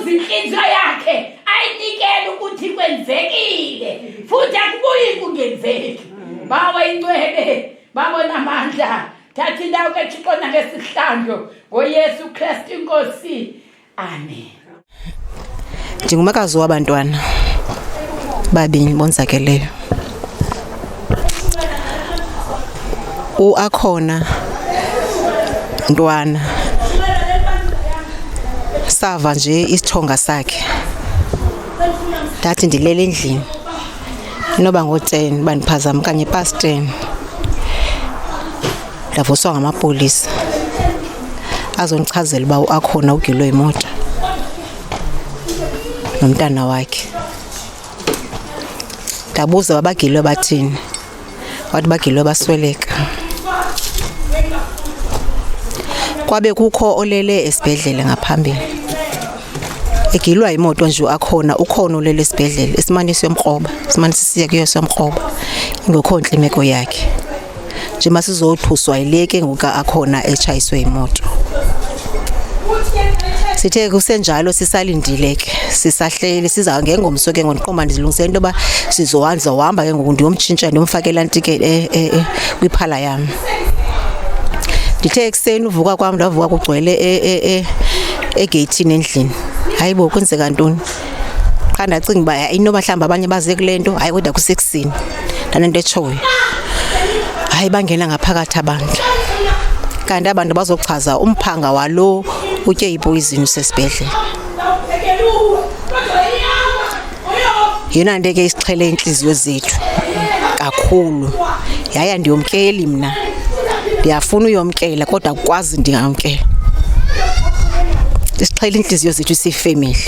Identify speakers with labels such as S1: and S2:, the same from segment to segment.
S1: Inhliziyo yakhe ayinikele ukuthi kwenzekile futhi akubuyi kungenzeki. Bawa ingcwele babona amandla thatha indawo kaThixo ngesihlandlo ngoYesu Kristu inkosi. Amen.
S2: Ndingumakazi wabantwana babini bonzakeleyo. Akhona Ntwana sava nje isithonga sakhe ndathi ndilele endlini noba ngo-10 bandiphazama kanye past 10 ndavuswa ngamapolisa azondichazela uba akhona ugilwe imoto nomntana wakhe. Ndabuza babagilwe bathini, wathi bagilwe basweleka. Kwabe kukho olele esibhedlele ngaphambili egilwa imoto nje akhona ukhona olele esibhedlele Isimanisi yomkroba, Isimanisi siya kuyo somkroba ingekho inhle imeko yakhe nje masizothuswa ileke ngoku akhona echayiswe imoto. Sithe kusenjalo sisalindile ke sisahleli siza ngengomso ke ngoniqoma ndilungise into ba sizohamba ke ngoku ndiyomtshintsha ndimfakela ntike kwiphala yami. Ndithe ekseni uvuka kwami ndavuka kugcwele egate endlini. Hayibo kwenzeka ntoni? Xa ndacinga uba inoba mhlawumbi abanye baze kule nto hayi kodwa kusekusini ndanento etshoyo. Hayi bangena ngaphakathi abantu. Kanti abantu bazochaza umphanga walo utye ipoison usesibhedlele. Yena ndeke isichele inhliziyo zethu kakhulu. Yaya ndiyomkeli mna. Ndiyafuna uyomkela kodwa akwazi ndingamkela. Isichele inhliziyo zethu sifamily.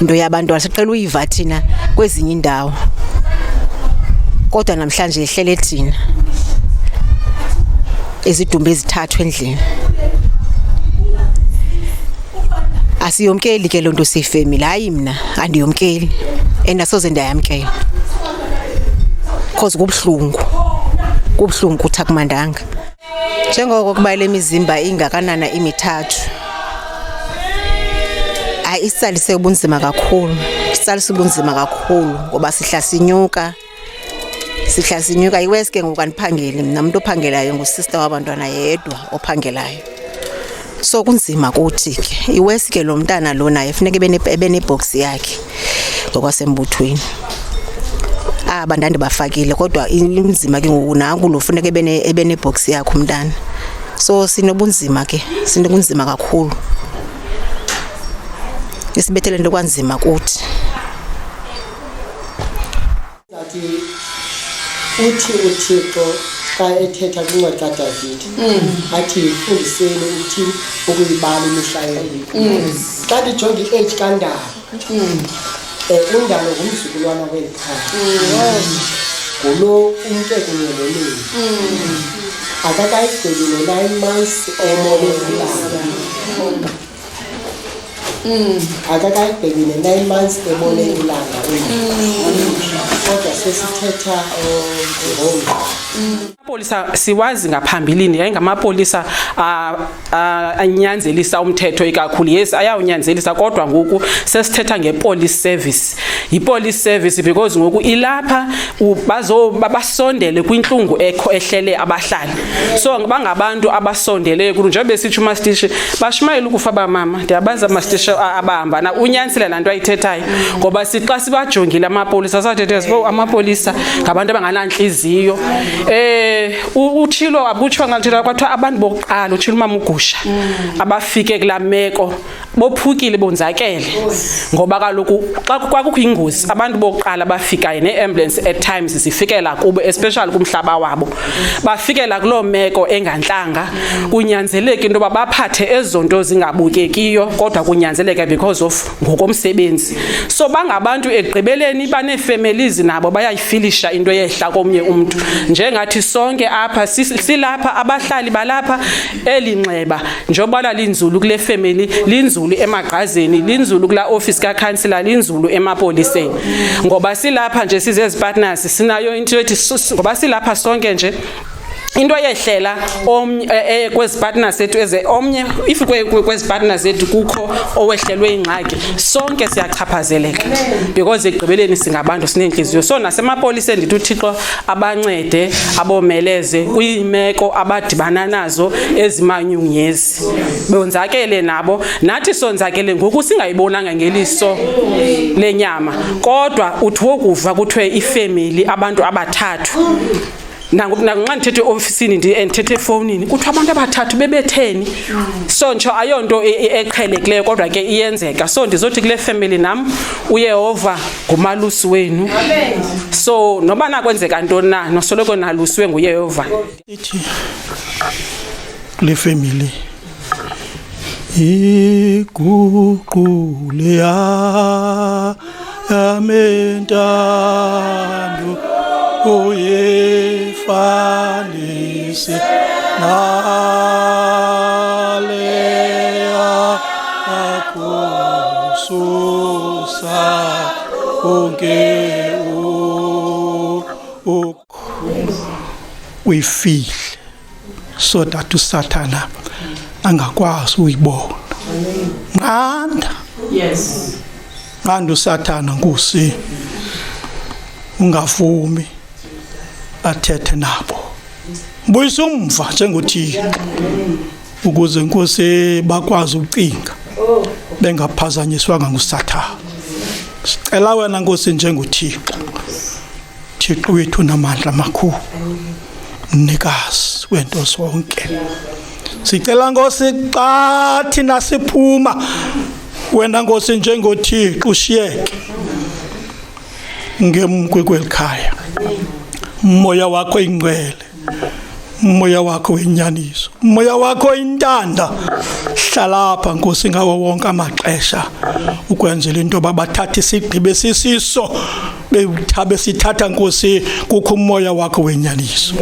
S2: Into yabantu asiqela uyiva thina kwezinye indawo. Kodwa namhlanje ehlele thina. Izidumbu ezithathu endlini. Asiyomkeli ke lonto sifamily hayi mina andiyomkeli endasoze ndayamkela. Because kubhlungu kuthi akumandanga. Njengoko kuba le mizimba ingakanana imithathu. Isalise ubunzima kakhulu. Isalise ubunzima kakhulu ngoba sihla sinyuka iweske ngoku aniphangeli mina umuntu ophangelayo ngusister wabantwana yedwa ophangelayo. So kunzima kuthi ke iweske lo mntana lo naye funeka ebene-box yakhe ngokwasembuthweni. Abandandi bafakile kodwa inzima ke ngoku nanku lo funeka ebene-box yakhe umntana. So sinobunzima ke sinobunzima kakhulu. Isibethele into kwanzima kuthi.
S3: Uthi uThixo xa ethetha kwincwadi kaDavide athi yifundiseni uthi ukuyibala imihla yonke. Xa ndijonga i-age kaNdaba uNdaba ngumzukulwana weli-5 ngulo umke kunye nonina akakayigqibi no-9 months emole ilanga. Akakayigqibi ne-9 months emole ilanga kodwa sesithetha ngomdla.
S4: Amapolisa siwazi ngaphambilini yayingamapolisa anyanzelisa umthetho ikakhulu. Yes, ayawunyanzelisa kodwa ngoku sesithetha ngepolice service. Yi-police service because ngoku ilapha basondele kwinhlungu ehlele abahlali. So bangabantu abasondele kulo njengoba besitsho uMastishi bashumayela ukufa bamama. Ndiyabaza Mastishi abahamba na unyanisile lanto ayithethayo ngoba sixa sibajongile amapolisa sathethe amapolisa ngabantu abangananhliziyo. Utshilo abutshwa ngalithela kwathiwa abantu bokuqala utshilo uMama uGusha abafike kulameko bophukile bonzakele ngoba kaloku xa kwakukho ingozi abantu bokuqala bafikayo neambulance at times sifikela kubo especially kumhlaba wabo bafikela kulo meko engantlanga kunyanzeleke into baphathe ezonto zingabukekiyo kodwa kunyanzeleke because of ngokomsebenzi. So bangabantu egqibeleni baneefamilies nabo bayayifilisha into yehla komnye umuntu njengathi sonke apha silapha abahlali balapha elinxeba njengoba linzulu kule family linzulu emagqazeni linzulu kula office ka councillor linzulu emapoliseni ngoba silapha nje sizezi partners sinayo into ethi ngoba silapha sonke nje into yehlela omnye kwezi partners ethu omnye if kwezi partners ethu kukho owehlelwe ingxaki sonke siyachaphazeleka because egqibeleni singabantu sinenhliziyo. So nasemapoliseni ndithi uThixo abancede abomeleze kwiimeko abadibana nazo ezimanyunyezi bonzakele nabo nathi sonzakele ngoku singayibonanga ngeliso lenyama kodwa uthi wokuva kuthiwe ifamily abantu abathathu nanxa ndithethe ofisini ndithethe efonini kuthiwa abantu abathathu bebetheni. So ntsho ayonto eqhelekileyo kodwa ke iyenzeka. So ndizothi kule family nam uYehova ngumalusi wenu. So noba nakwenzeka ntoni na nosoloko nalusiwe nguYehova.
S5: Ithi kule family iguqule yamentando uyefanise naleya akususa onke uyifihle so that uSathana angakwazi uyibona. Nqanda.
S4: Yes.
S5: Nqanda uSathana Nkosi ungavumi athethe nabo. Mbuyisa umva njengoThixo ukuze Nkosi bakwazi ukucinga bengaphazanyiswanga nguSathana. Sicela wena Nkosi njengoThixo. Thixo wethu namandla amakhulu. Mnikazi wento zonke. Sicela Nkosi xa thina siphuma wena Nkosi njengoThixo ushiyeke ngemkwekwelikhaya. Moya wakho ingcwele, moya wakho wenyaniso, moya wakho intanda hlala apha Nkosi ngawo wonke amaxesha ukwenzela into babathatha isigqibe sisiso bethabe sithatha Nkosi kukho umoya wakho wenyaniso.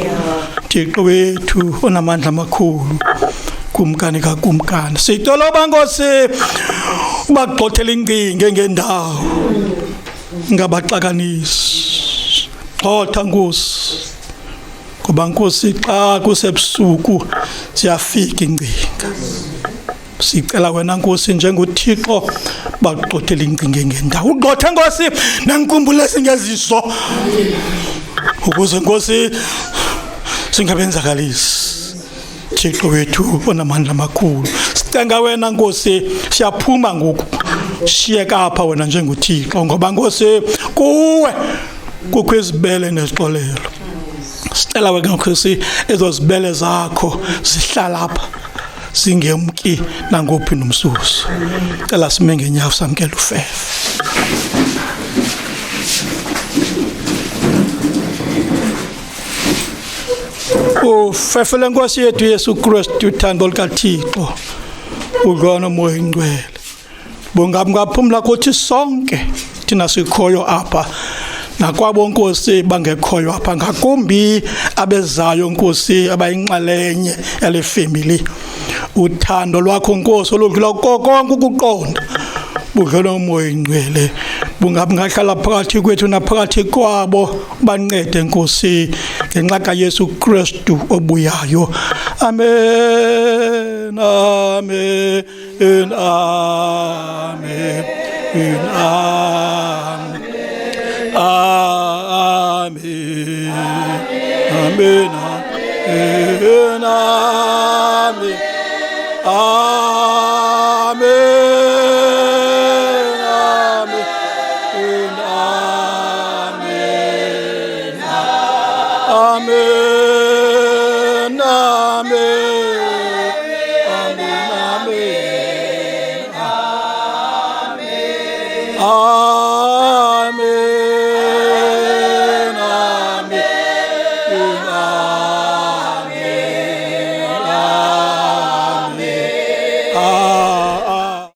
S5: Thixo wethu onamandla amakhulu kumkani kakumkani sicela Nkosi ubagxothela incinge ngendawo ngabaxakanisi xotha Nkosi ngoba Nkosi xa kusebusuku siyafika incinga. Sicela wena Nkosi njengoThixo bagxothela incinge ngendawo ugxothe Nkosi nankumbulo esingeziso ukuze Nkosi singabenzakalisi. Thixo wethu onamandla amakhulu sicela wena Nkosi siyaphuma ngoku shiyeka apha wena njengoThixo ngoba Nkosi kuwe kukho izibele nezixolelo. Sicela wena Nkosi ezo zibele zakho zihlala apha singemki nangophi nomsusu. Cela sime ngenyawo samkela ufefe. Ufefele Nkosi yethu Yesu Kristu uthando likaThixo udlwana moya ingcwele bongabi ngaphumla kuthi sonke thina sikhoyo apha nakwabo Nkosi bangekhoyo apha ngakumbi abezayo Nkosi abayinxalenye yale family. Uthando lwakho Nkosi oludlula konke ukuqonda budlwana moya ingcwele bungabi ngahlala phakathi kwethu naphakathi kwabo bancede Nkosi ngenxa kaYesu Kristu obuyayo. Amen, amen, amen, amen, amen, amen, amen, amen. Amen.